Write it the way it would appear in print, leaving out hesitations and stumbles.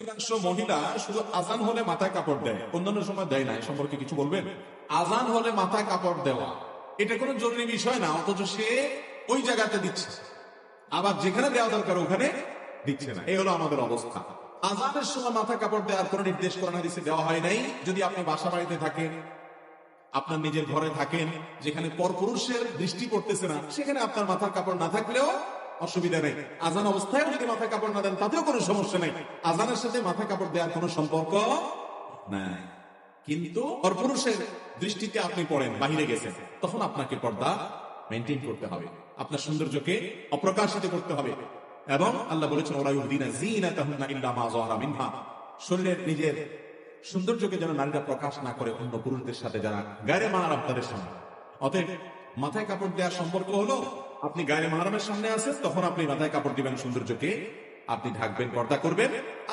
অধিকাংশ মহিলা শুধু আজান হলে মাথায় কাপড় দেয়, অন্যান্য সময় দেয় না, এ সম্পর্কে কিছু বলবেন? আজান হলে মাথায় কাপড় দেওয়া এটা কোনো জরুরি বিষয় না, অথচ সে ওই জায়গাতে দিচ্ছে, আবার যেখানে দেওয়া দরকার ওখানে দিচ্ছে না। এই হলো আমাদের অবস্থা। আজানের সময় মাথা কাপড় দেওয়ার কোনো নির্দেশ কোরআন হাদিসে দেওয়া হয় নাই। যদি আপনি বাসা বাড়িতে থাকেন, আপনার নিজের ঘরে থাকেন, যেখানে পরপুরুষের দৃষ্টি পড়তেছে না, সেখানে আপনার মাথার কাপড় না থাকলেও অসুবিধা নেই। আজান অবস্থায় যদি মাথায় কাপড় না দেন তাতেও কোনো সমস্যা নেই। আজানের সাথে মাথা কাপড় দেওয়ার কোনো সম্পর্ক নাই। কিন্তু পরপুরুষের দৃষ্টিতে আপনি পড়েন, বাহিরে গেছেন, তখন আপনাকে পর্দা মেনটেন করতে হবে, আপনার সৌন্দর্যকে অপ্রকাশিত করতে হবে। এবং আল্লাহ বলেছেন ওরা ইউদিনা যিনাতাহুন্না ইল্লা মা যাহারা মিনহা, শরীরের নিজের সৌন্দর্যকে যেন নারীরা প্রকাশ না করে অন্য পুরুষদের সাথে, যারা গায়রে মাহরাম তাদের সামনে। অতএব মাথায় কাপড় দেওয়ার সম্পর্ক হলো, আপনি গায়রে মাহরামের সামনে আছেন, তখন আপনি মাথায় কাপড় দিবেন, সৌন্দর্যকে আপনি ঢাকবেন, পর্দা করবেন। আর